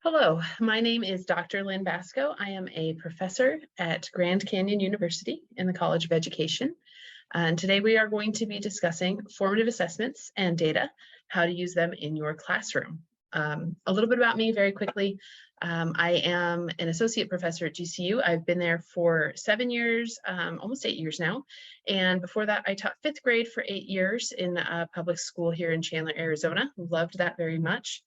Hello, my name is Dr. Lynn Basko. I am a professor at Grand Canyon University in the College of Education. And today we are going to be discussing formative assessments and data, how to use them in your classroom. A little bit about me very quickly. I am an associate professor at GCU. I've been there for 7 years, almost 8 years now. And before that, I taught 5th grade for 8 years in a public school here in Chandler, Arizona. Loved that very much.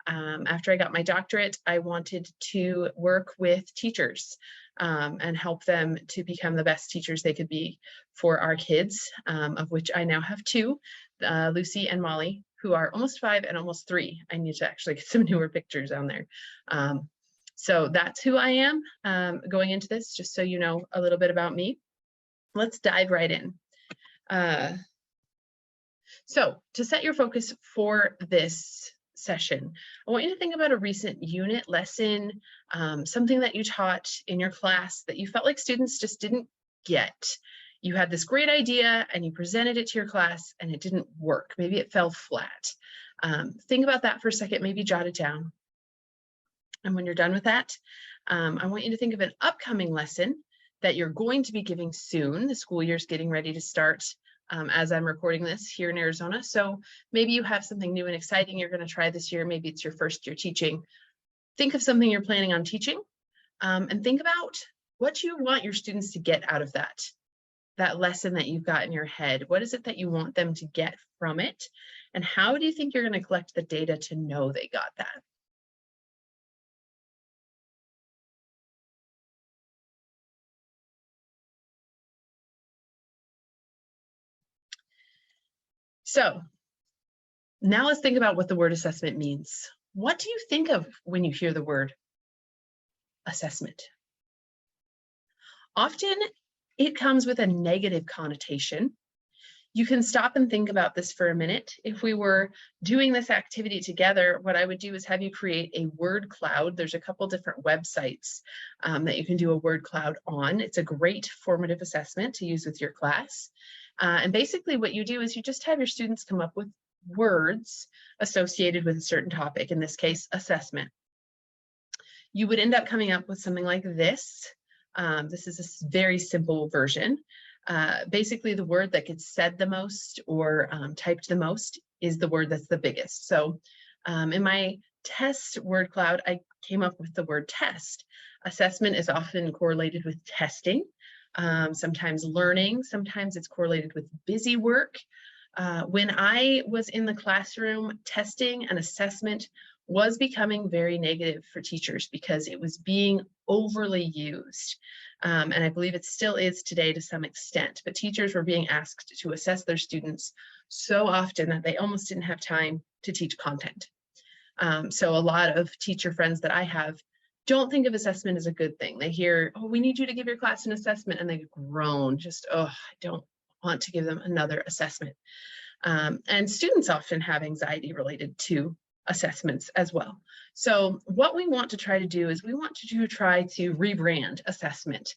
After I got my doctorate, I wanted to work with teachers and help them to become the best teachers they could be for our kids, of which I now have 2, Lucy and Molly, who are almost 5 and almost 3. I need to actually get some newer pictures on there. So that's who I am going into this, just so you know a little bit about me. Let's dive right in. So to set your focus for this session, I want you to think about a recent unit, lesson, something that you taught in your class that you felt like students just didn't get. You had this great idea and you presented it to your class and it didn't work. Maybe it fell flat. Think about that for a second, maybe jot it down. And when you're done with that, I want you to think of an upcoming lesson that you're going to be giving soon. The school year's getting ready to start as I'm recording this here in Arizona. So maybe you have something new and exciting you're going to try this year. Maybe it's your first year teaching. Think of something you're planning on teaching and think about what you want your students to get out of that lesson that you've got in your head. What is it that you want them to get from it? And how do you think you're going to collect the data to know they got that? So now let's think about what the word assessment means. What do you think of when you hear the word assessment? Often it comes with a negative connotation. You can stop and think about this for a minute. If we were doing this activity together, what I would do is have you create a word cloud. There's a couple different websites that you can do a word cloud on. It's a great formative assessment to use with your class. And basically what you do is you just have your students come up with words associated with a certain topic, in this case, assessment. You would end up coming up with something like this. This is a very simple version. Basically, the word that gets said the most or typed the most is the word that's the biggest. So in my test word cloud, I came up with the word test. Assessment is often correlated with testing, sometimes learning, sometimes it's correlated with busy work. When I was in the classroom, testing and assessment was becoming very negative for teachers because it was being overly used. And I believe it still is today to some extent, but teachers were being asked to assess their students so often that they almost didn't have time to teach content. So a lot of teacher friends that I have don't think of assessment as a good thing. They hear, oh, we need you to give your class an assessment, and they groan, just, oh, I don't want to give them another assessment. And students often have anxiety related to assessments as well. So what we want to try to do is we want to try to rebrand assessment.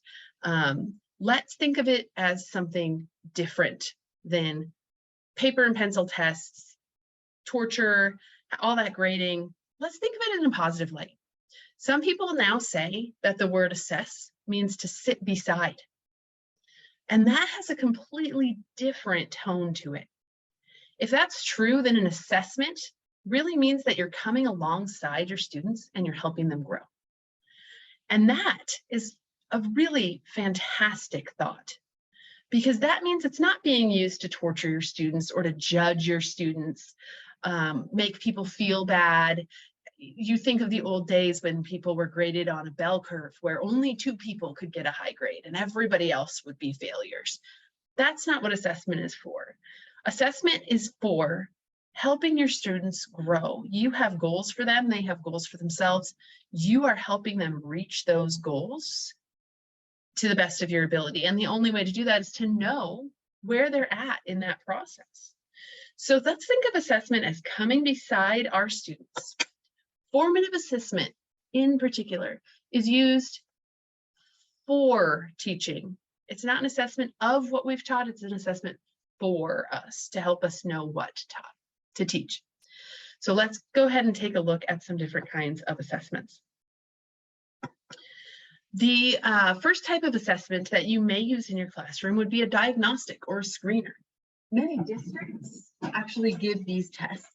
Let's think of it as something different than paper and pencil tests, torture, all that grading. Let's think of it in a positive light. Some people now say that the word assess means to sit beside. And that has a completely different tone to it. If that's true, then an assessment really means that you're coming alongside your students and you're helping them grow. And that is a really fantastic thought, because that means it's not being used to torture your students or to judge your students, make people feel bad. You think of the old days when people were graded on a bell curve where only 2 people could get a high grade and everybody else would be failures. That's not what assessment is for. Assessment is for helping your students grow. You have goals for them, they have goals for themselves. You are helping them reach those goals to the best of your ability. And the only way to do that is to know where they're at in that process. So let's think of assessment as coming beside our students. Formative assessment in particular is used for teaching. It's not an assessment of what we've taught, it's an assessment for us to help us know what to teach. So let's go ahead and take a look at some different kinds of assessments. The first type of assessment that you may use in your classroom would be a diagnostic or a screener. Many districts actually give these tests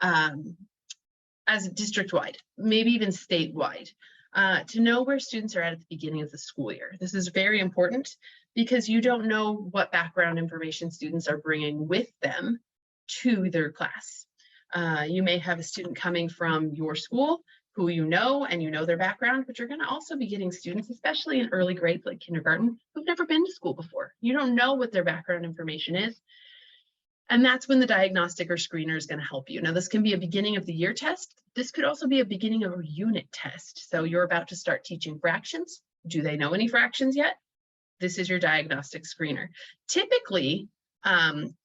as district-wide, maybe even statewide, to know where students are at the beginning of the school year. This is very important because you don't know what background information students are bringing with them to their class. You may have a student coming from your school who you know, and you know their background, but you're going to also be getting students, especially in early grades like kindergarten, who've never been to school before. You don't know what their background information is. And that's when the diagnostic or screener is going to help you. Now, this can be a beginning of the year test. This could also be a beginning of a unit test. So you're about to start teaching fractions. Do they know any fractions yet? This is your diagnostic screener. Typically,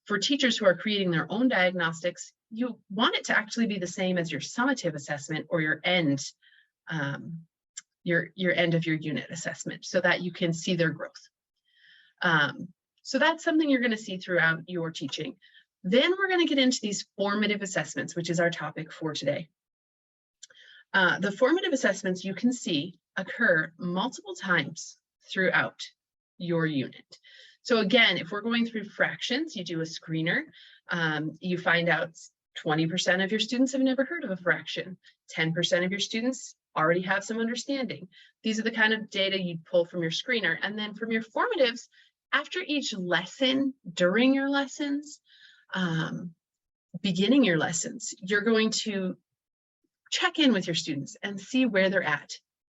for teachers who are creating their own diagnostics, you want it to actually be the same as your summative assessment or your end, your end of your unit assessment, so that you can see their growth. So that's something you're going to see throughout your teaching. Then we're going to get into these formative assessments, which is our topic for today. The formative assessments you can see occur multiple times throughout your unit. So again, if we're going through fractions, you do a screener. You find out 20% of your students have never heard of a fraction. 10% of your students already have some understanding. These are the kind of data you'd pull from your screener. And then from your formatives, after each lesson, during your lessons, beginning your lessons, you're going to check in with your students and see where they're at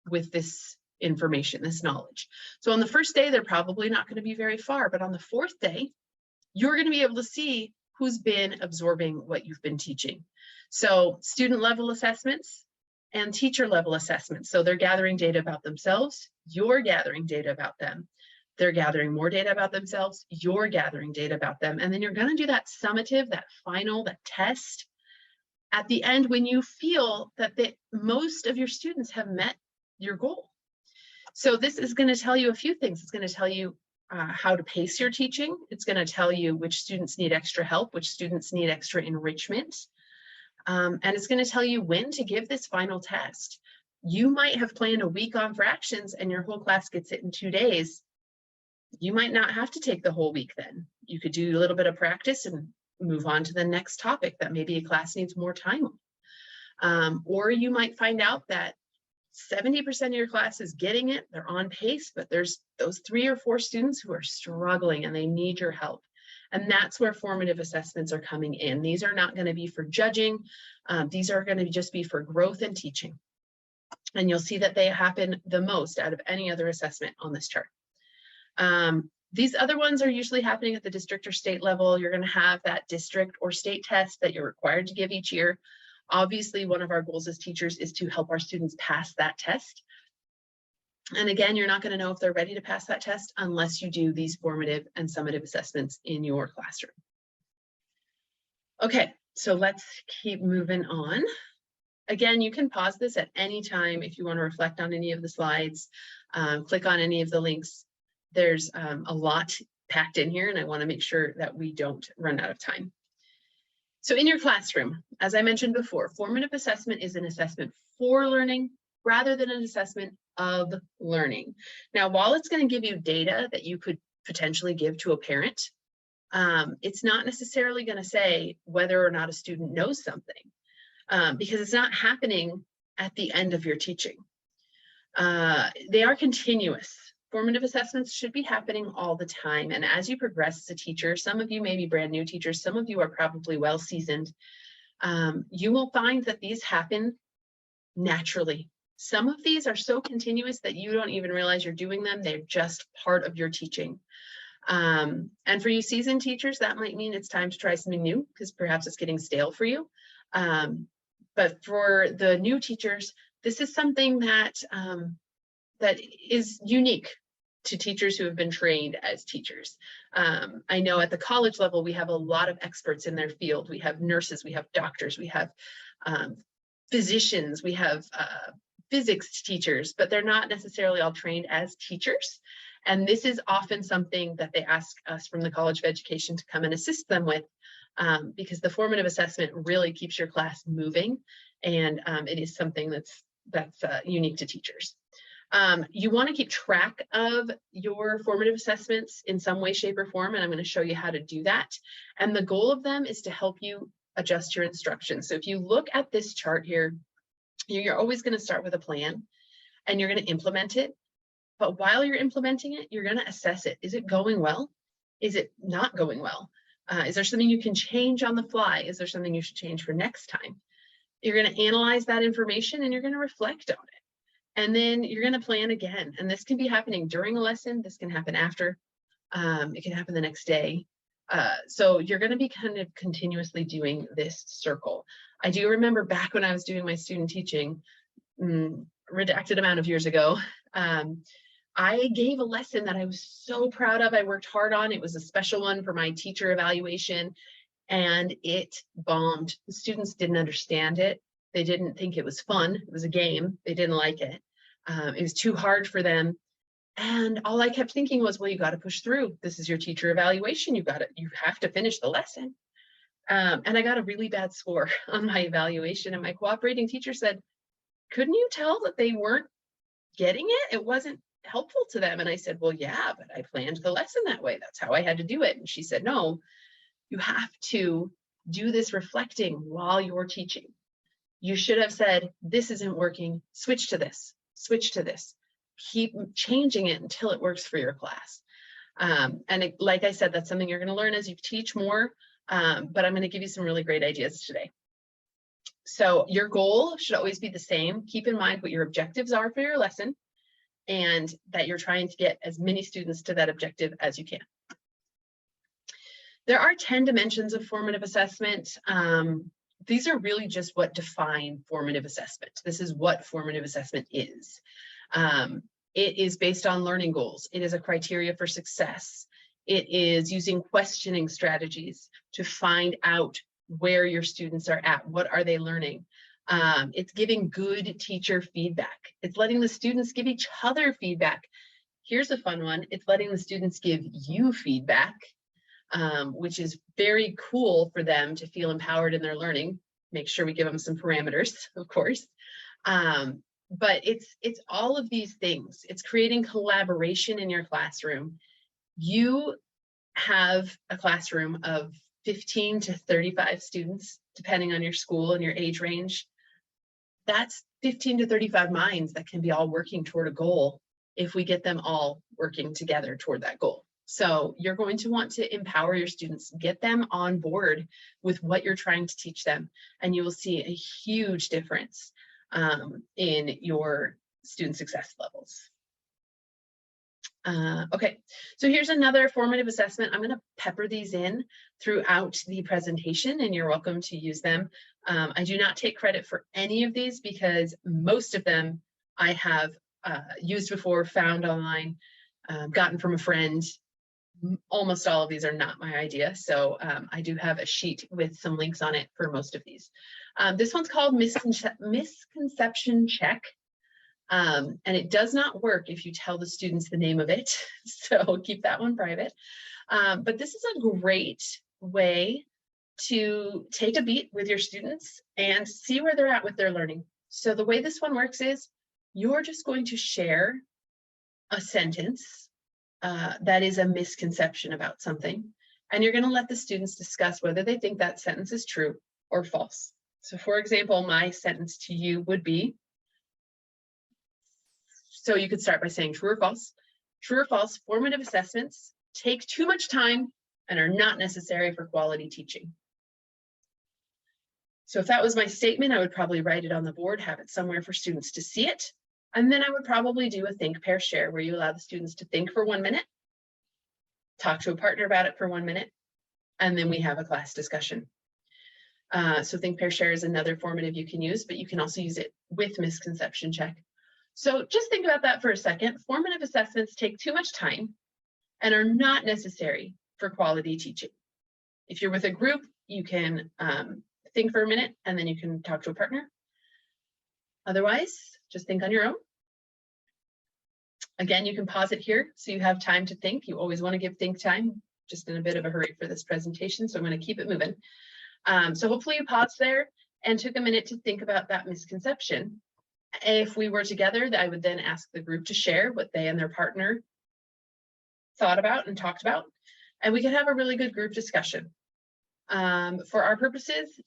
with this information, this knowledge. So on the first day, they're probably not going to be very far, but on the fourth day, you're going to be able to see who's been absorbing what you've been teaching. So student level assessments and teacher level assessments. So they're gathering data about themselves, you're gathering data about them. They're gathering more data about themselves, you're gathering data about them. And then you're going to do that summative, that final, that test at the end when you feel that most of your students have met your goal. So this is going to tell you a few things. It's going to tell you how to pace your teaching. It's going to tell you which students need extra help, which students need extra enrichment. And it's going to tell you when to give this final test. You might have planned a week on fractions and your whole class gets it in 2 days. You might not have to take the whole week then. You could do a little bit of practice and move on to the next topic that maybe a class needs more time on. Or you might find out that 70% of your class is getting it, they're on pace, but there's those 3 or 4 students who are struggling and they need your help. And that's where formative assessments are coming in. These are not going to be for judging. These are going to just be for growth and teaching. And you'll see that they happen the most out of any other assessment on this chart. These other ones are usually happening at the district or state level. You're going to have that district or state test that you're required to give each year. Obviously, one of our goals as teachers is to help our students pass that test. And again, you're not going to know if they're ready to pass that test unless you do these formative and summative assessments in your classroom. Okay, so let's keep moving on. Again, you can pause this at any time if you want to reflect on any of the slides, click on any of the links. There's a lot packed in here, and I want to make sure that we don't run out of time. So in your classroom, as I mentioned before, formative assessment is an assessment for learning rather than an assessment of learning. Now, while it's going to give you data that you could potentially give to a parent, it's not necessarily going to say whether or not a student knows something, because it's not happening at the end of your teaching. They are continuous. Formative assessments should be happening all the time. And as you progress as a teacher, some of you may be brand new teachers, some of you are probably well seasoned, you will find that these happen naturally. Some of these are so continuous that you don't even realize you're doing them. They're just part of your teaching. And for you seasoned teachers, that might mean it's time to try something new because perhaps it's getting stale for you. But for the new teachers, this is something that that is unique to teachers who have been trained as teachers. I know at the college level, we have a lot of experts in their field. We have nurses, we have doctors, we have physicians, we have physics teachers, but they're not necessarily all trained as teachers. And this is often something that they ask us from the College of Education to come and assist them with because the formative assessment really keeps your class moving, and it is something that's unique to teachers. You want to keep track of your formative assessments in some way, shape, or form, and I'm going to show you how to do that. And the goal of them is to help you adjust your instruction. So if you look at this chart here, you're always going to start with a plan, and you're going to implement it. But while you're implementing it, you're going to assess it. Is it going well? Is it not going well? Is there something you can change on the fly? Is there something you should change for next time? You're going to analyze that information, and you're going to reflect on it. And then you're going to plan again. And this can be happening during a lesson. This can happen after. It can happen the next day. So you're going to be kind of continuously doing this circle. I do remember back when I was doing my student teaching, redacted amount of years ago, I gave a lesson that I was so proud of. I worked hard on. It was a special one for my teacher evaluation, and it bombed. The students didn't understand it. They didn't think it was fun. It was a game. They didn't like it. It was too hard for them. And all I kept thinking was, well, you got to push through. This is your teacher evaluation. You have to finish the lesson. And I got a really bad score on my evaluation. And my cooperating teacher said, couldn't you tell that they weren't getting it? It wasn't helpful to them. And I said, well, yeah, but I planned the lesson that way. That's how I had to do it. And she said, no, you have to do this reflecting while you're teaching. You should have said, this isn't working. Switch to this. Switch to this. Keep changing it until it works for your class. Like I said, that's something you're going to learn as you teach more, but I'm going to give you some really great ideas today. So your goal should always be the same. Keep in mind what your objectives are for your lesson, and that you're trying to get as many students to that objective as you can. There are 10 dimensions of formative assessment. These are really just what define formative assessment. This is what formative assessment is. It is based on learning goals. It is a criteria for success. It is using questioning strategies to find out where your students are at. What are they learning? It's giving good teacher feedback. It's letting the students give each other feedback. Here's a fun one. It's letting the students give you feedback, which is very cool for them to feel empowered in their learning. Make sure we give them some parameters, of course. But it's all of these things. It's creating collaboration in your classroom. You have a classroom of 15 to 35 students, depending on your school and your age range. That's 15 to 35 minds that can be all working toward a goal if we get them all working together toward that goal. So you're going to want to empower your students, get them on board with what you're trying to teach them, and you will see a huge difference in your student success levels. Okay, so here's another formative assessment. I'm going to pepper these in throughout the presentation, and you're welcome to use them. I do not take credit for any of these because most of them I have used before, found online, gotten from a friend. Almost all of these are not my idea, so I do have a sheet with some links on it for most of these. This one's called Misconception Check, and it does not work if you tell the students the name of it, so keep that one private. But this is a great way to take a beat with your students and see where they're at with their learning. So the way this one works is you're just going to share a sentence that is a misconception about something, and you're going to let the students discuss whether they think that sentence is true or false. So for example, my sentence to you would be, so you could start by saying true or false. True or false, formative assessments take too much time and are not necessary for quality teaching. So if that was my statement, I would probably write it on the board, have it somewhere for students to see it. And then I would probably do a think, pair, share, where you allow the students to think for 1 minute, talk to a partner about it for 1 minute, and then we have a class discussion. So think, pair, share is another formative you can use, but you can also use it with misconception check. So just think about that for a second. Formative assessments take too much time and are not necessary for quality teaching. If you're with a group, you can think for a minute and then you can talk to a partner. Otherwise, just think on your own. Again, you can pause it here so you have time to think. You always want to give think time. just in a bit of a hurry for this presentation, so I'm going to keep it moving. So hopefully you paused there and took a minute to think about that misconception. If we were together, I would then ask the group to share what they and their partner thought about and talked about, and we could have a really good group discussion. For our purposes,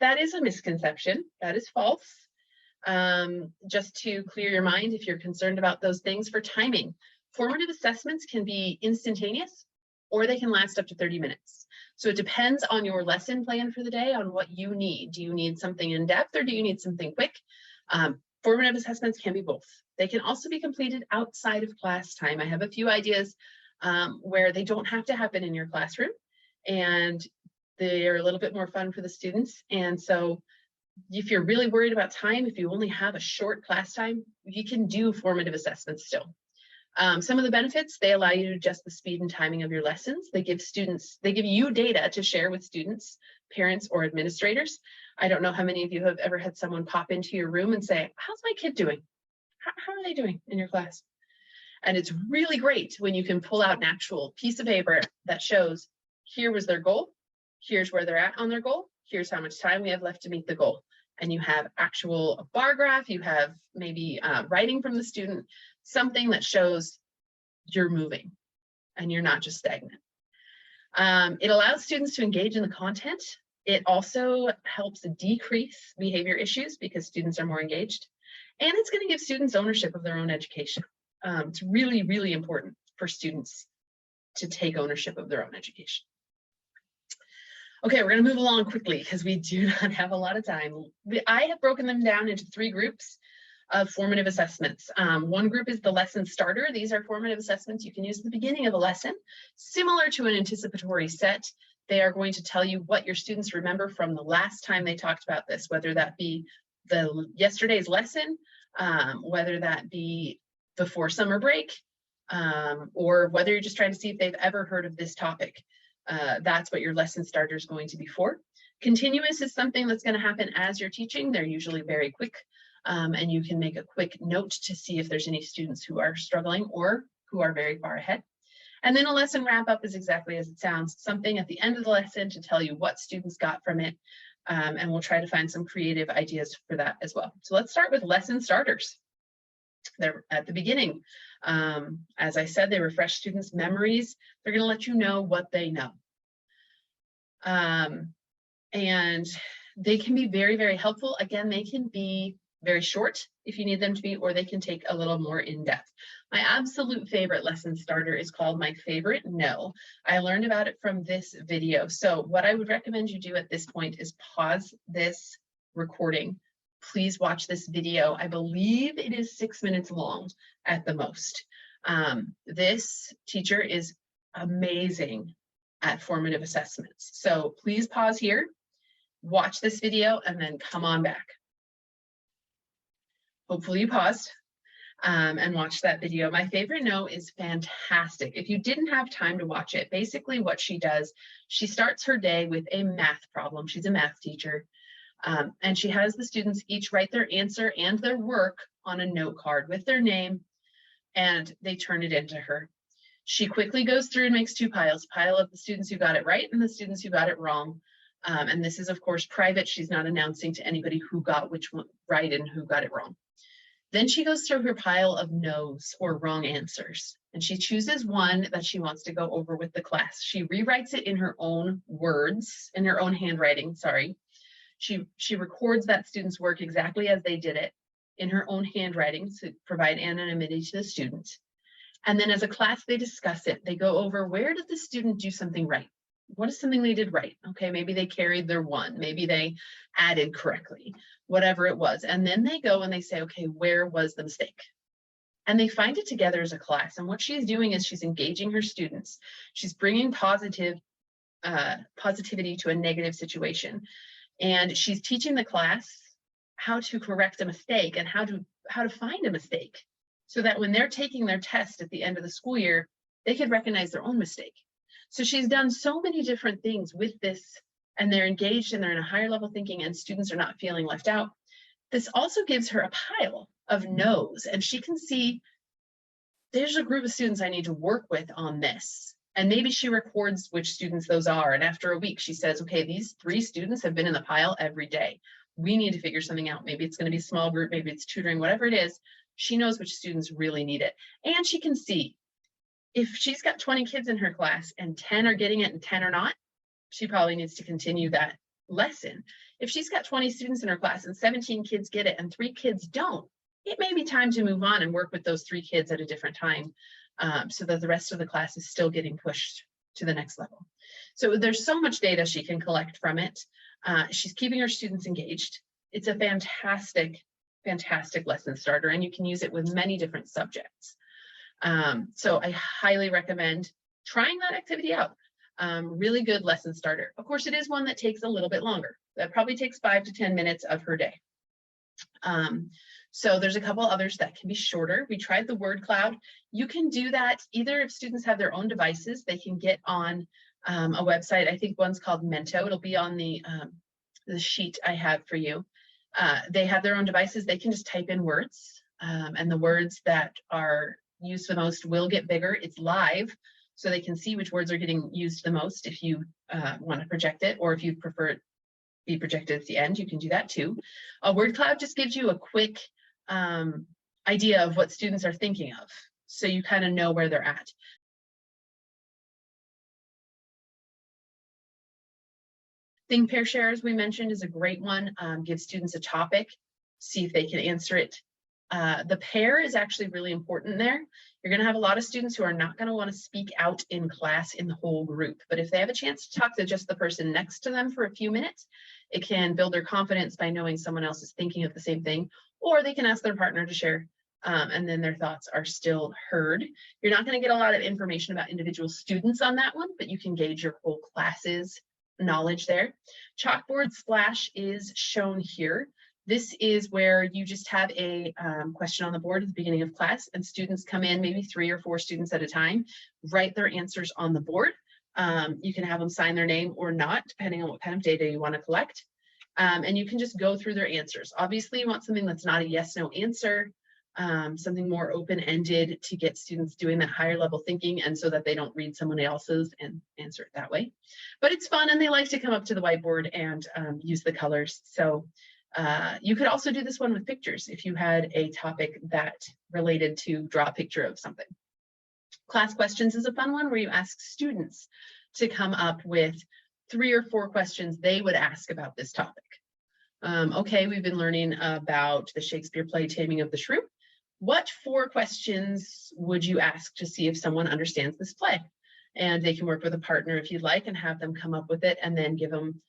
that is a misconception. That is false. Just to clear your mind, if you're concerned about those things, for timing, formative assessments can be instantaneous or they can last up to 30 minutes. So it depends on your lesson plan for the day, on what you need. Do you need something in depth or do you need something quick? Formative assessments can be both. They can also be completed outside of class time. I have a few ideas where they don't have to happen in your classroom, and they're a little bit more fun for the students. And so if you're really worried about time, if you only have a short class time, you can do formative assessments still. Some of the benefits, they allow you to adjust the speed and timing of your lessons. They give you data to share with students, parents, or administrators. I don't know how many of you have ever had someone pop into your room and say, how's my kid doing? How are they doing in your class? And it's really great when you can pull out an actual piece of paper that shows, here was their goal, here's where they're at on their goal, here's how much time we have left to meet the goal. And you have actual bar graph, you have maybe writing from the student, something that shows you're moving and you're not just stagnant. It allows students to engage in the content. It also helps decrease behavior issues because students are more engaged. And it's going to give students ownership of their own education. It's really, really important for students to take ownership of their own education. Okay, we're going to move along quickly because we do not have a lot of time. I have broken them down into 3 groups of formative assessments. One group is the lesson starter. These are formative assessments you can use at the beginning of a lesson. Similar to an anticipatory set, they are going to tell you what your students remember from the last time they talked about this, whether that be yesterday's lesson, whether that be before summer break, or whether you're just trying to see if they've ever heard of this topic. That's what your lesson starter is going to be for. Continuous is something that's going to happen as you're teaching. They're usually very quick, and you can make a quick note to see if there's any students who are struggling or who are very far ahead. And then a lesson wrap up is exactly as it sounds, something at the end of the lesson to tell you what students got from it, and we'll try to find some creative ideas for that as well. So let's start with lesson starters. They're at the beginning. As I said, they refresh students' memories. They're going to let you know what they know. And they can be very, very helpful. Again, they can be very short if you need them to be, or they can take a little more in depth. My absolute favorite lesson starter is called My Favorite No. I learned about it from this video. So what I would recommend you do at this point is pause this recording. Please watch this video. I believe it is 6 minutes long at the most. This teacher is amazing at formative assessments. So please pause here, watch this video, and then come on back. Hopefully you paused and watched that video. My Favorite No is fantastic. If you didn't have time to watch it, basically what she does, she starts her day with a math problem. She's a math teacher. And she has the students each write their answer and their work on a note card with their name, and they turn it into her. She quickly goes through and makes 2 piles, a pile of the students who got it right and the students who got it wrong. And this is, of course, private. She's not announcing to anybody who got which one right and who got it wrong. Then she goes through her pile of no's or wrong answers, and she chooses one that she wants to go over with the class. She rewrites it in her own words, in her own handwriting, sorry. She records that student's work exactly as they did it in her own handwriting to provide anonymity to the student. And then as a class, they discuss it. They go over, where did the student do something right? What is something they did right? Okay, maybe they carried their 1, maybe they added correctly, whatever it was. And then they go and they say, okay, where was the mistake? And they find it together as a class. And what she's doing is she's engaging her students. She's bringing positivity to a negative situation. And she's teaching the class how to correct a mistake and how to find a mistake, so that when they're taking their test at the end of the school year, they could recognize their own mistake. So she's done so many different things with this, and they're engaged and they're in a higher level thinking, and students are not feeling left out. This also gives her a pile of no's, and she can see there's a group of students I need to work with on this. And maybe she records which students those are. And after a week, she says, okay, these 3 students have been in the pile every day. We need to figure something out. Maybe it's going to be a small group, maybe it's tutoring, whatever it is. She knows which students really need it. And she can see if she's got 20 kids in her class and 10 are getting it and 10 are not, she probably needs to continue that lesson. If she's got 20 students in her class and 17 kids get it and 3 kids don't, it may be time to move on and work with those 3 kids at a different time, so that the rest of the class is still getting pushed to the next level. So there's so much data she can collect from it. She's keeping her students engaged. It's a fantastic, fantastic lesson starter, and you can use it with many different subjects. So I highly recommend trying that activity out. Really good lesson starter. Of course, it is one that takes a little bit longer. That probably takes 5 to 10 minutes of her day. So there's a couple others that can be shorter. We tried the word cloud. You can do that either if students have their own devices, they can get on a website. I think one's called Mento. It'll be on the sheet I have for you. They have their own devices. They can just type in words, and the words that are used the most will get bigger. It's live, so they can see which words are getting used the most. If you want to project it, or if you prefer it be projected at the end, you can do that too. A word cloud just gives you a quick idea of what students are thinking of, so you kind of know where they're at. Think, pair, share, as we mentioned, is a great one. Give students a topic, see if they can answer it. The pair is actually really important there. You're going to have a lot of students who are not going to want to speak out in class in the whole group, but if they have a chance to talk to just the person next to them for a few minutes, it can build their confidence by knowing someone else is thinking of the same thing, or they can ask their partner to share, and then their thoughts are still heard. You're not going to get a lot of information about individual students on that one, but you can gauge your whole class's knowledge there. Chalkboard splash is shown here. This is where you just have a question on the board at the beginning of class, and students come in, maybe 3 or 4 students at a time, write their answers on the board. You can have them sign their name or not, depending on what kind of data you want to collect. And you can just go through their answers. Obviously, you want something that's not a yes/no answer, something more open-ended to get students doing that higher level thinking, and so that they don't read someone else's and answer it that way. But it's fun, and they like to come up to the whiteboard and use the colors. So you could also do this one with pictures if you had a topic that related to draw a picture of something. Class questions is a fun one where you ask students to come up with 3 or 4 questions they would ask about this topic. Okay, we've been learning about the Shakespeare play Taming of the Shrew. What 4 questions would you ask to see if someone understands this play? And they can work with a partner if you'd like and have them come up with it, and then give them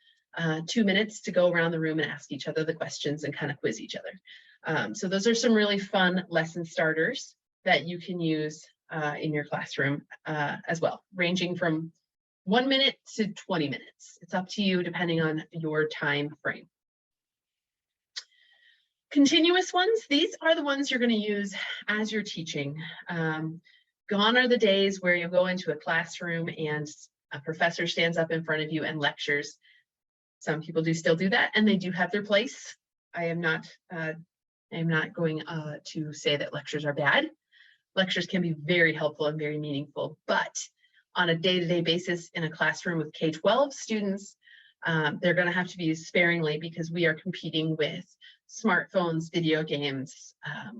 2 minutes to go around the room and ask each other the questions and kind of quiz each other. So those are some really fun lesson starters that you can use in your classroom as well, ranging from 1 minute to 20 minutes. It's up to you depending on your time frame. Continuous ones, these are the ones you're going to use as you're teaching. Gone are the days where you go into a classroom and a professor stands up in front of you and lectures. Some people do still do that, and they do have their place. I am not going to say that lectures are bad. Lectures can be very helpful and very meaningful, but on a day-to-day basis in a classroom with K-12 students, they're going to have to be used sparingly, because we are competing with smartphones, video games,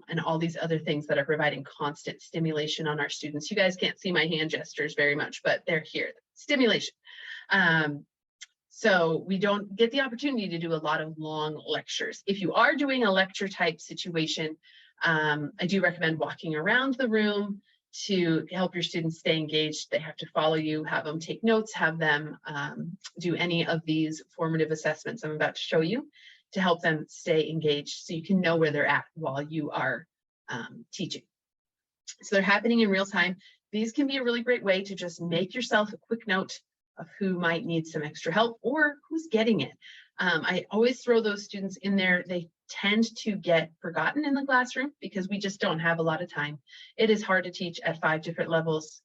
and all these other things that are providing constant stimulation on our students. You guys can't see my hand gestures very much, but they're here. Stimulation. So we don't get the opportunity to do a lot of long lectures. If you are doing a lecture type situation, I do recommend walking around the room to help your students stay engaged. They have to follow you, have them take notes, have them do any of these formative assessments I'm about to show you to help them stay engaged, so you can know where they're at while you are teaching. So they're happening in real time. These can be a really great way to just make yourself a quick note of who might need some extra help or who's getting it. I always throw those students in there. They tend to get forgotten in the classroom because we just don't have a lot of time. It is hard to teach at 5 different levels.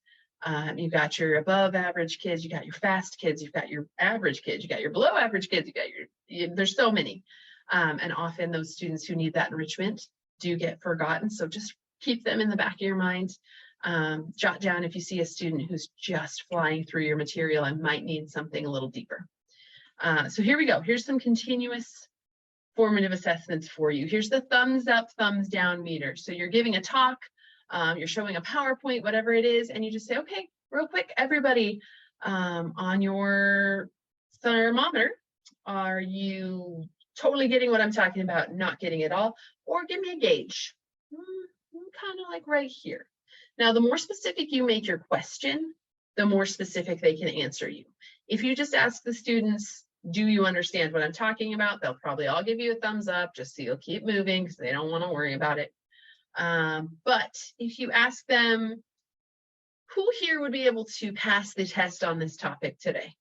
You've got your above average kids, you got your fast kids, you've got your average kids, you got your below average kids, there's so many. And often those students who need that enrichment do get forgotten. So just keep them in the back of your mind. Jot down if you see a student who's just flying through your material and might need something a little deeper. So here we go. Here's some continuous formative assessments for you. Here's the thumbs up, thumbs down meter. So you're giving a talk, you're showing a PowerPoint, whatever it is, and you just say, okay, real quick, everybody, on your thermometer, are you totally getting what I'm talking about, not getting it all? Or give me a gauge. Kind of like right here. Now, the more specific you make your question, the more specific they can answer you. If you just ask the students, do you understand what I'm talking about? They'll probably all give you a thumbs up, just so you'll keep moving because they don't want to worry about it. But if you ask them, who here would be able to pass the test on this topic today?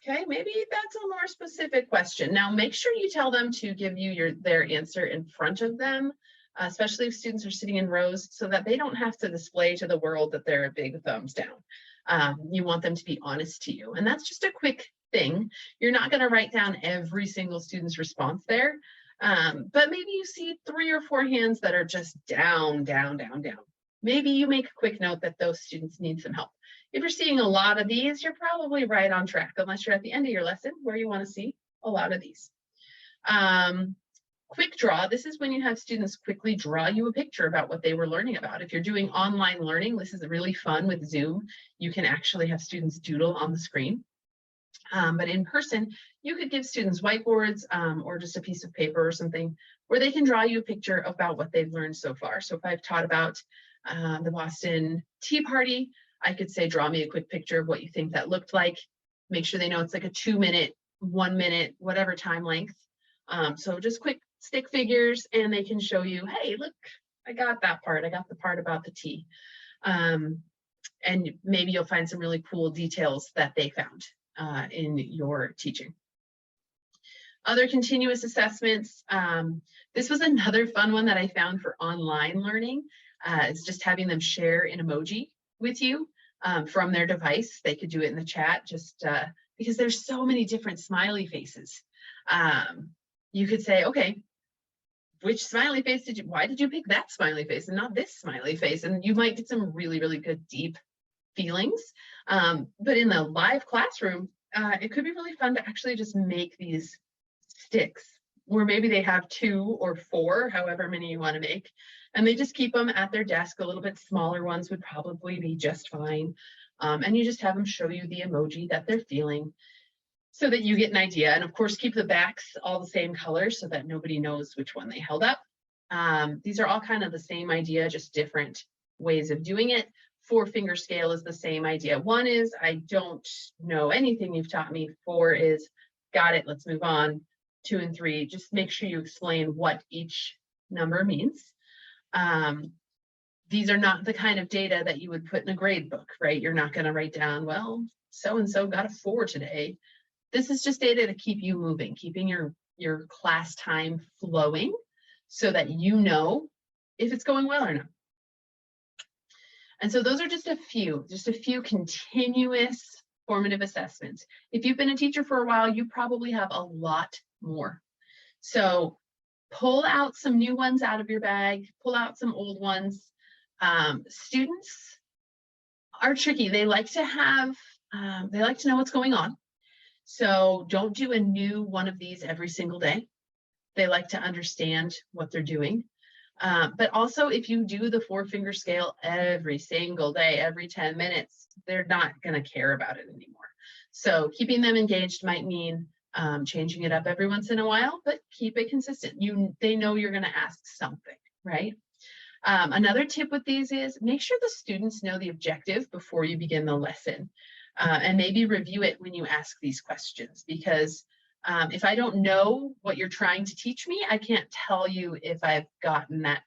Okay, maybe that's a more specific question. Now, make sure you tell them to give you their answer in front of them, especially if students are sitting in rows, so that they don't have to display to the world that they're a big thumbs down. You want them to be honest to you. And that's just a quick thing. You're not going to write down every single student's response there, but maybe you see 3 or 4 hands that are just down, down, down, down. Maybe you make a quick note that those students need some help. If you're seeing a lot of these, you're probably right on track, unless you're at the end of your lesson where you want to see a lot of these. Quick draw, this is when you have students quickly draw you a picture about what they were learning about. If you're doing online learning, this is really fun with Zoom. You can actually have students doodle on the screen. But in person, you could give students whiteboards or just a piece of paper or something where they can draw you a picture about what they've learned so far. So if I've taught about the Boston Tea Party, I could say, draw me a quick picture of what you think that looked like. Make sure they know it's like a 2-minute, 1 minute, whatever time length. So just quick stick figures, and they can show you, hey, look, I got that part. I got the part about the tea. And maybe you'll find some really cool details that they found in your teaching. Other continuous assessments. This was another fun one that I found for online learning. It's just having them share an emoji with you from their device. They could do it in the chat, just because there's so many different smiley faces. You could say, okay, which smiley face why did you pick that smiley face and not this smiley face? And you might get some really, really good deep feelings. But in the live classroom, it could be really fun to actually just make these sticks where maybe they have 2 or 4, however many you want to make, and they just keep them at their desk. A little bit smaller ones would probably be just fine. And you just have them show you the emoji that they're feeling so that you get an idea. And of course, keep the backs all the same color so that nobody knows which one they held up. These are all kind of the same idea, just different ways of doing it. 4-finger scale is the same idea. 1 is, I don't know anything you've taught me. 4 is, got it, let's move on. 2 and 3, just make sure you explain what each number means. These are not the kind of data that you would put in a grade book, right? You're not going to write down, well, so-and-so got a 4 today. This is just data to keep you moving, keeping your class time flowing so that you know if it's going well or not. And so those are just a few continuous formative assessments. If you've been a teacher for a while, you probably have a lot more. So pull out some new ones out of your bag, pull out some old ones. Students are tricky. They like to know what's going on. So don't do a new one of these every single day. They like to understand what they're doing. But also, if you do the 4-finger scale every single day, every 10 minutes, they're not going to care about it anymore. So keeping them engaged might mean changing it up every once in a while, but keep it consistent. They know you're going to ask something, right? Another tip with these is make sure the students know the objective before you begin the lesson, and maybe review it when you ask these questions, because if I don't know what you're trying to teach me, I can't tell you if I've gotten that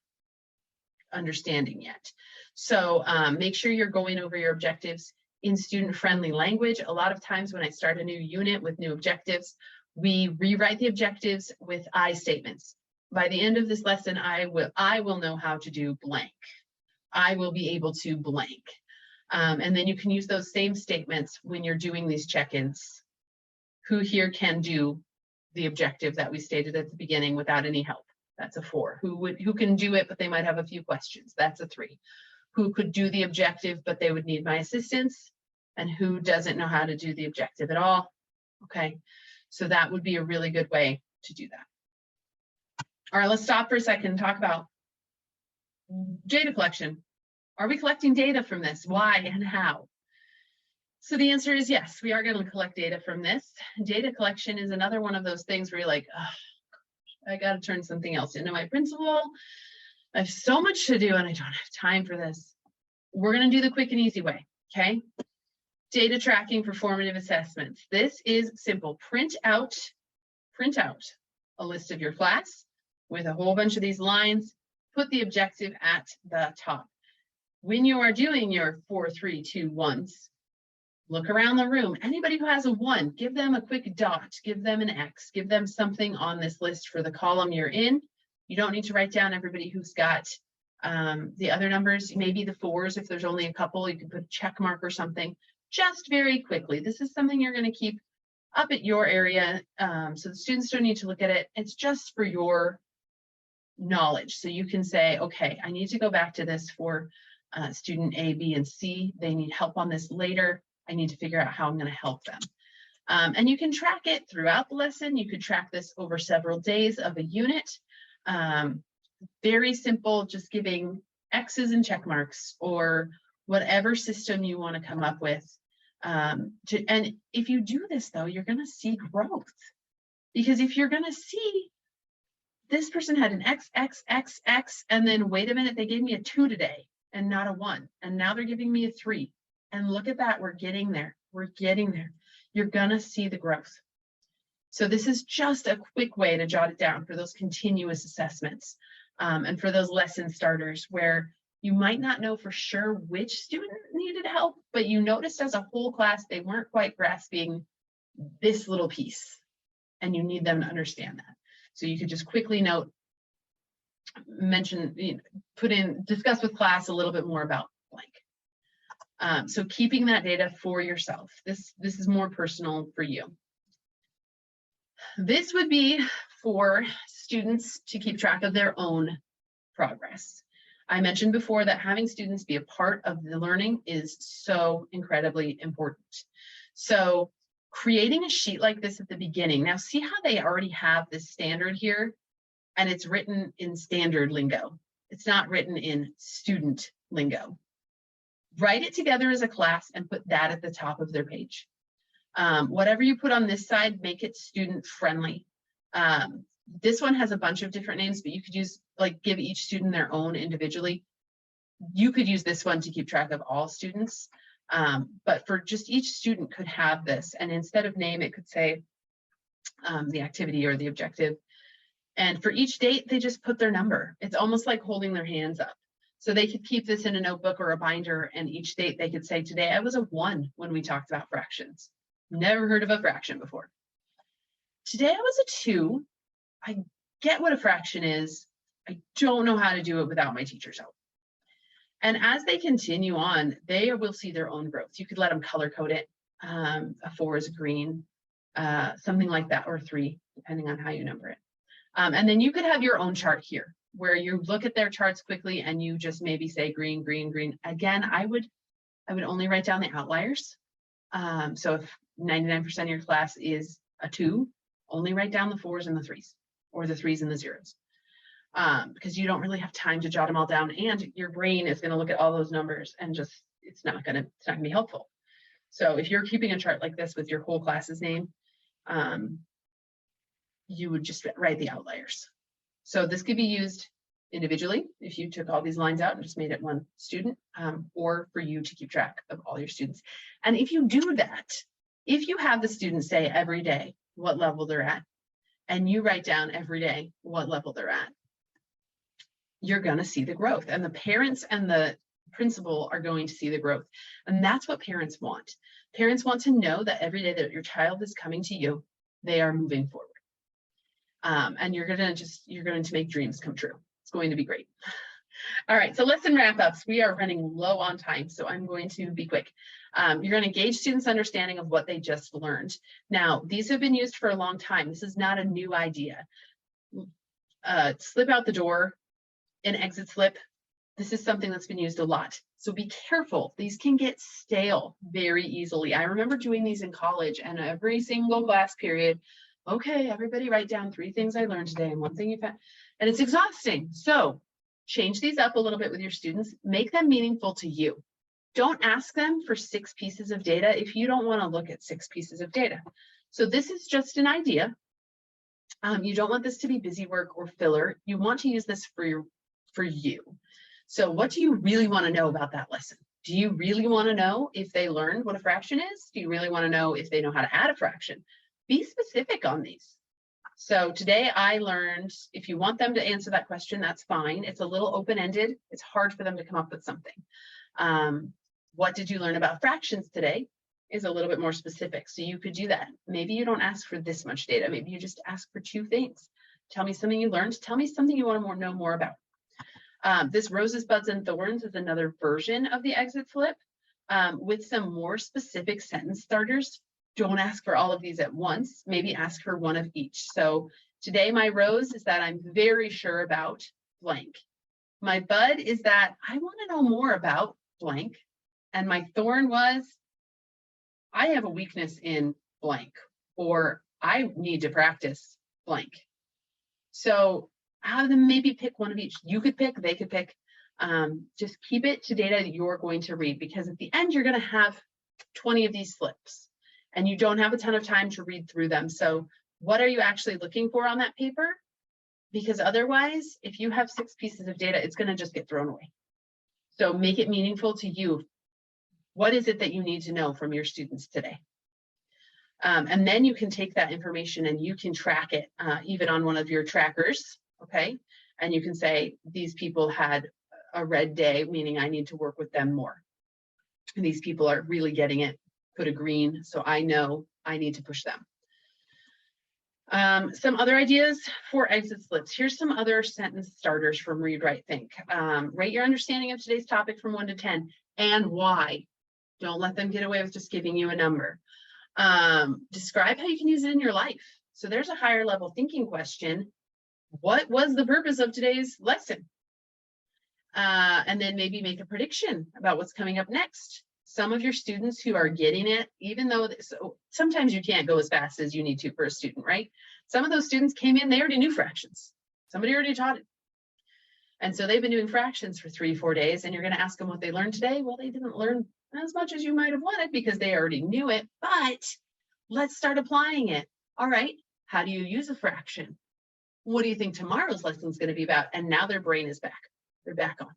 understanding yet. So make sure you're going over your objectives in student-friendly language. A lot of times when I start a new unit with new objectives, we rewrite the objectives with I statements. By the end of this lesson, I will know how to do blank. I will be able to blank. And then you can use those same statements when you're doing these check-ins. Who here can do the objective that we stated at the beginning without any help? That's a 4. Who can do it, but they might have a few questions? That's a 3. Who could do the objective, but they would need my assistance? And who doesn't know how to do the objective at all? Okay, so that would be a really good way to do that. All right, let's stop for a second and talk about data collection. Are we collecting data from this? Why and how? So the answer is yes, we are going to collect data from this. Data collection is another one of those things where you're like, oh, I got to turn something else into my principal. I have so much to do and I don't have time for this. We're going to do the quick and easy way, okay? Data tracking for formative assessments. This is simple. Print out a list of your class with a whole bunch of these lines. Put the objective at the top. When you are doing your 4, 3, 2, 1s, look around the room. Anybody who has a 1, give them a quick dot, give them an X, give them something on this list for the column you're in. You don't need to write down everybody who's got the other numbers, maybe the 4s. If there's only a couple, you can put a check mark or something. Just very quickly. This is something you're going to keep up at your area, so the students don't need to look at it. It's just for your knowledge. So you can say, okay, I need to go back to this for student A, B, and C. They need help on this later. I need to figure out how I'm going to help them. And you can track it throughout the lesson. You could track this over several days of a unit. Very simple, just giving X's and check marks or whatever system you want to come up with. And if you do this, though, you're going to see growth. Because if you're going to see this person had an X, X, X, X, and then wait a minute, they gave me a 2 today and not a 1. And now they're giving me a 3. And look at that, we're getting there. We're getting there. You're going to see the growth. So this is just a quick way to jot it down for those continuous assessments and for those lesson starters where you might not know for sure which student needed help, but you noticed as a whole class, they weren't quite grasping this little piece and you need them to understand that. So you could just quickly note, mention, discuss with class a little bit more about blank. So keeping that data for yourself. This is more personal for you. This would be for students to keep track of their own progress. I mentioned before that having students be a part of the learning is so incredibly important. So creating a sheet like this at the beginning. Now see how they already have this standard here and it's written in standard lingo. It's not written in student lingo. Write it together as a class and put that at the top of their page. Whatever you put on this side, make it student friendly. This one has a bunch of different names, but you could use, like, give each student their own individually. You could use this one to keep track of all students, but for just each student could have this. And instead of name, it could say the activity or the objective. And for each date, they just put their number. It's almost like holding their hands up. So they could keep this in a notebook or a binder, and each date they could say, today I was a 1 when we talked about fractions. Never heard of a fraction before. Today I was a 2. I get what a fraction is. I don't know how to do it without my teacher's help. And as they continue on, they will see their own growth. You could let them color code it. A 4 is green, something like that, or 3, depending on how you number it. And then you could have your own chart here where you look at their charts quickly and you just maybe say green, green, green. Again, I would only write down the outliers. So if 99% of your class is a 2, only write down the 4s and the 3s, or the 3s and the 0s, because you don't really have time to jot them all down, and your brain is going to look at all those numbers and just it's not going to be helpful. So if you're keeping a chart like this with your whole class's name, you would just write the outliers. So this could be used individually if you took all these lines out and just made it one student, or for you to keep track of all your students. And if you do that, if you have the students say every day what level they're at, and you write down every day what level they're at, you're going to see the growth, and the parents and the principal are going to see the growth. And that's what parents want. Parents want to know that every day that your child is coming to you, they are moving forward. And you're going to make dreams come true. It's going to be great. All right, so lesson wrap-ups. We are running low on time, so I'm going to be quick. You're going to gauge students' understanding of what they just learned. Now, these have been used for a long time. This is not a new idea. slip out the door, an exit slip. This is something that's been used a lot. So be careful. These can get stale very easily. I remember doing these in college, and every single class period, okay, everybody write down 3 things I learned today and 1 thing you found. And it's exhausting. So change these up a little bit with your students. Make them meaningful to you. Don't ask them for 6 pieces of data if you don't want to look at 6 pieces of data. So this is just an idea. You don't want this to be busy work or filler. You want to use this for you. So what do you really want to know about that lesson? Do you really want to know if they learned what a fraction is? Do you really want to know if they know how to add a fraction? Be specific on these. So today I learned, if you want them to answer that question, that's fine. It's a little open-ended. It's hard for them to come up with something. What did you learn about fractions today is a little bit more specific. So you could do that. Maybe you don't ask for this much data. Maybe you just ask for 2 things. Tell me something you learned. Tell me something you want to know more about. This roses, buds, and thorns is another version of the exit flip with some more specific sentence starters. Don't ask for all of these at once. Maybe ask for 1 of each. So today my rose is that I'm very sure about blank. My bud is that I want to know more about blank. And my thorn was I have a weakness in blank, or I need to practice blank. So have them maybe pick 1 of each. You could pick, they could pick. Just keep it to data that you're going to read, because at the end, you're going to have 20 of these slips and you don't have a ton of time to read through them. So what are you actually looking for on that paper? Because otherwise, if you have 6 pieces of data, it's going to just get thrown away. So make it meaningful to you. What is it that you need to know from your students today? And then you can take that information and you can track it even on one of your trackers, okay? And you can say, these people had a red day, meaning I need to work with them more. And these people are really getting it, put a green, so I know I need to push them. Some other ideas for exit slips. Here's some other sentence starters from Read, Write, Think. Rate your understanding of today's topic from 1 to 10 and why. Don't let them get away with just giving you a number. Describe how you can use it in your life. So there's a higher level thinking question. What was the purpose of today's lesson? And then maybe make a prediction about what's coming up next. Some of your students who are getting it, even though so sometimes you can't go as fast as you need to for a student, right? Some of those students came in, they already knew fractions. Somebody already taught it. And so they've been doing fractions for 3-4 days, and you're going to ask them what they learned today. Well, they didn't learn as much as you might have wanted because they already knew it, but let's start applying it. All right, how do you use a fraction? What do you think tomorrow's lesson is going to be about? And now their brain is back. They're back on.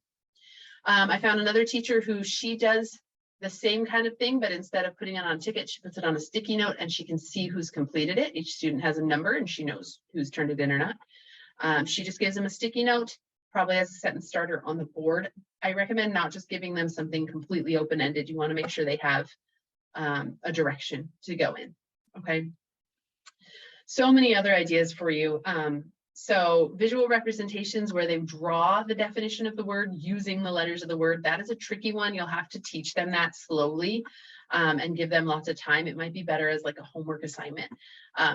I found another teacher who she does the same kind of thing, but instead of putting it on a ticket, she puts it on a sticky note and she can see who's completed it. Each student has a number and she knows who's turned it in or not. She just gives them a sticky note, probably has a sentence starter on the board. I recommend not just giving them something completely open-ended. You want to make sure they have a direction to go in, okay? So many other ideas for you. So visual representations where they draw the definition of the word using the letters of the word, that is a tricky one. You'll have to teach them that slowly and give them lots of time. It might be better as like a homework assignment.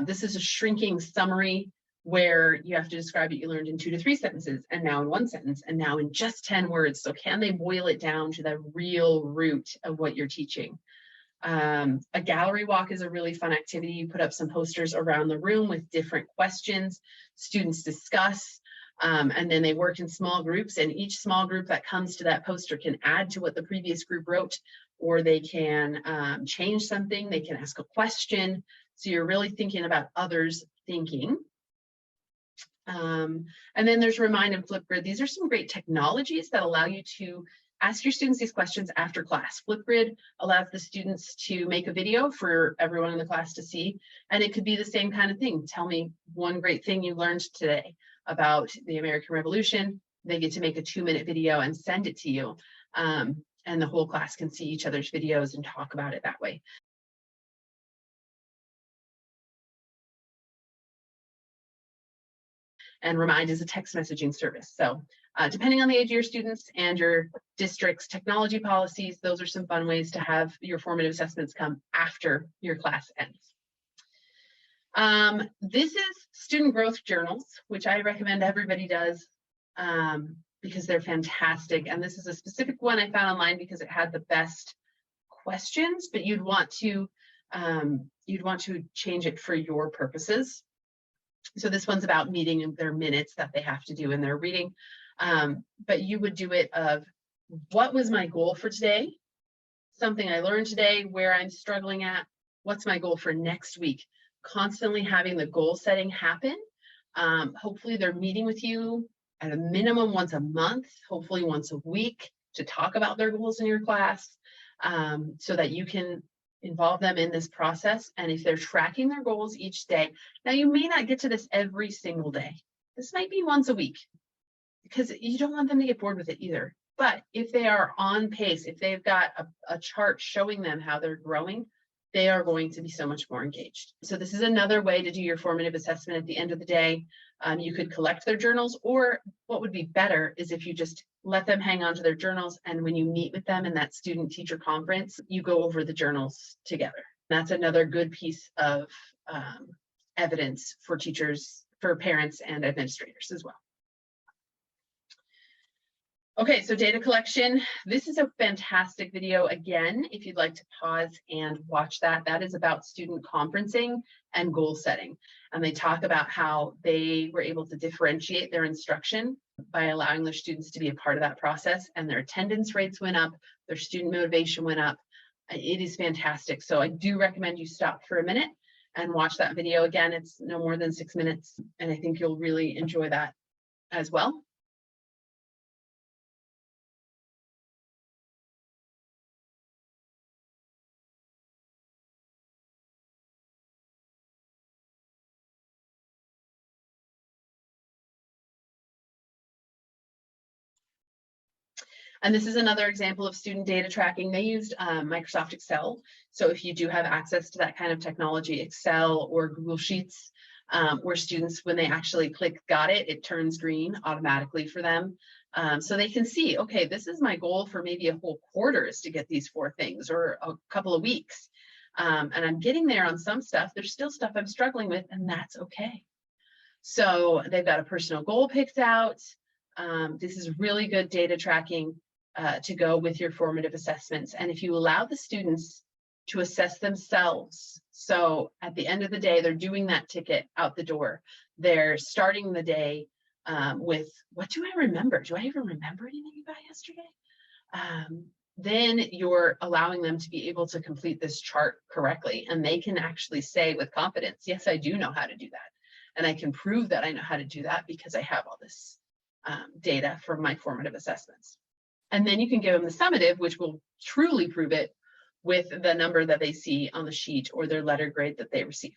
This is a shrinking summary where you have to describe what you learned in 2 to 3 sentences, and now in 1 sentence, and now in just 10 words. So can they boil it down to the real root of what you're teaching? A gallery walk is a really fun activity. You put up some posters around the room with different questions. Students discuss, and then they work in small groups, and each small group that comes to that poster can add to what the previous group wrote, or they can change something. They can ask a question. So you're really thinking about others thinking. And then there's Remind and Flipgrid. These are some great technologies that allow you to ask your students these questions after class. Flipgrid allows the students to make a video for everyone in the class to see, and it could be the same kind of thing. Tell me one great thing you learned today about the American Revolution. They get to make a 2-minute video and send it to you, and the whole class can see each other's videos and talk about it that way. And Remind is a text messaging service. So depending on the age of your students and your district's technology policies, those are some fun ways to have your formative assessments come after your class ends. This is student growth journals, which I recommend everybody does because they're fantastic. And this is a specific one I found online because it had the best questions, but you'd want to change it for your purposes. So this one's about meeting their minutes that they have to do in their reading. But you would do it of what was my goal for today? Something I learned today, where I'm struggling at, what's my goal for next week? Constantly having the goal setting happen. Hopefully they're meeting with you at a minimum once a month, hopefully once a week, to talk about their goals in your class, so that you can involve them in this process. And if they're tracking their goals each day, now you may not get to this every single day. This might be once a week because you don't want them to get bored with it either. But if they are on pace, if they've got a chart showing them how they're growing, they are going to be so much more engaged. So this is another way to do your formative assessment at the end of the day. You could collect their journals, or what would be better is if you just let them hang on to their journals, and when you meet with them in that student teacher conference, you go over the journals together. That's another good piece of evidence for teachers, for parents and administrators as well. Okay, so data collection. This is a fantastic video. Again, if you'd like to pause and watch that, that is about student conferencing and goal setting. And they talk about how they were able to differentiate their instruction by allowing their students to be a part of that process, and their attendance rates went up, their student motivation went up. It is fantastic. So I do recommend you stop for a minute and watch that video. Again, it's no more than 6 minutes, and I think you'll really enjoy that as well. And this is another example of student data tracking. They used Microsoft Excel. So if you do have access to that kind of technology, Excel or Google Sheets, where students, when they actually click got it, it turns green automatically for them. So they can see, okay, this is my goal for maybe a whole quarter is to get these 4 things, or a couple of weeks. And I'm getting there on some stuff. There's still stuff I'm struggling with, and that's okay. So they've got a personal goal picked out. This is really good data tracking to go with your formative assessments. And if you allow the students to assess themselves, so at the end of the day, they're doing that ticket out the door. They're starting the day with, what do I remember? Do I even remember anything about yesterday? Then you're allowing them to be able to complete this chart correctly. And they can actually say with confidence, yes, I do know how to do that. And I can prove that I know how to do that because I have all this data from my formative assessments. And then you can give them the summative, which will truly prove it with the number that they see on the sheet or their letter grade that they receive.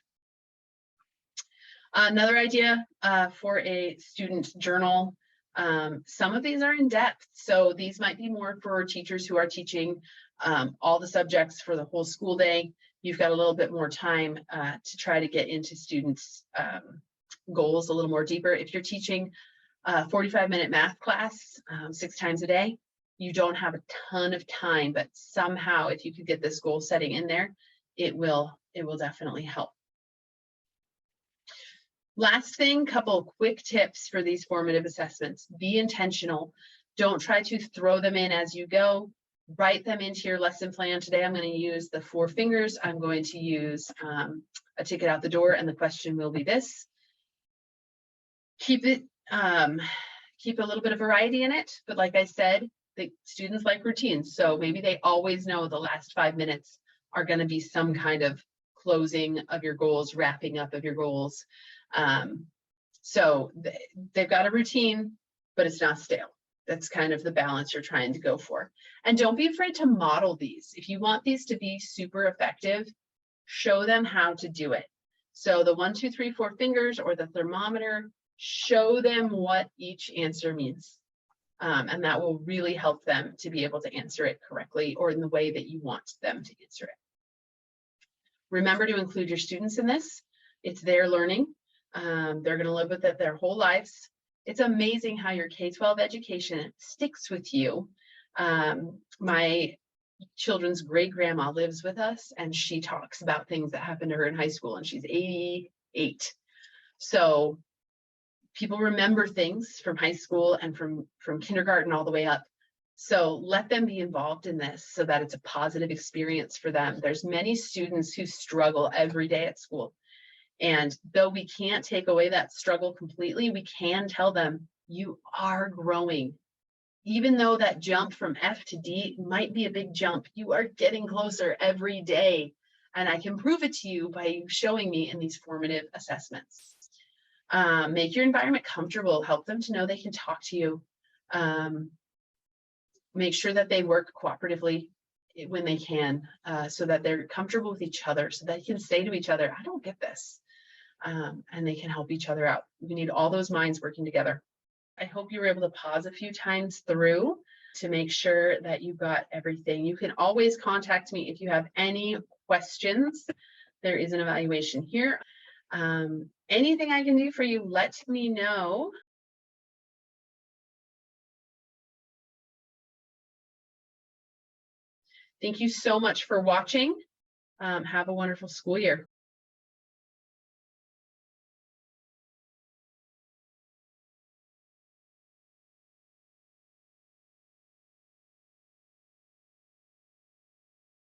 Another idea for a student journal. Some of these are in depth. So these might be more for teachers who are teaching all the subjects for the whole school day. You've got a little bit more time to try to get into students' goals a little more deeper. If you're teaching a 45-minute math class 6 times a day, you don't have a ton of time, but somehow if you could get this goal setting in there, it will definitely help. Last thing, couple quick tips for these formative assessments. Be intentional. Don't try to throw them in as you go. Write them into your lesson plan. Today I'm going to use the 4 fingers. I'm going to use a ticket out the door, and the question will be this. Keep a little bit of variety in it, but like I said, the students like routines. So maybe they always know the last 5 minutes are going to be some kind of closing of your goals, wrapping up of your goals. So they've got a routine, but it's not stale. That's kind of the balance you're trying to go for. And don't be afraid to model these. If you want these to be super effective, show them how to do it. So the 1, 2, 3, 4 fingers or the thermometer, show them what each answer means. And that will really help them to be able to answer it correctly or in the way that you want them to answer it. Remember to include your students in this. It's their learning. They're going to live with it their whole lives. It's amazing how your K-12 education sticks with you. My children's great grandma lives with us, and she talks about things that happened to her in high school, and she's 80, 8. So people remember things from high school and from kindergarten all the way up. So let them be involved in this so that it's a positive experience for them. There's many students who struggle every day at school. And though we can't take away that struggle completely, we can tell them, you are growing. Even though that jump from F to D might be a big jump, you are getting closer every day. And I can prove it to you by you showing me in these formative assessments. Make your environment comfortable. Help them to know they can talk to you. Make sure that they work cooperatively when they can, so that they're comfortable with each other, so that they can say to each other, I don't get this. And they can help each other out. We need all those minds working together. I hope you were able to pause a few times through to make sure that you got everything. You can always contact me if you have any questions. There is an evaluation here. Anything I can do for you, let me know. Thank you so much for watching. Have a wonderful school year.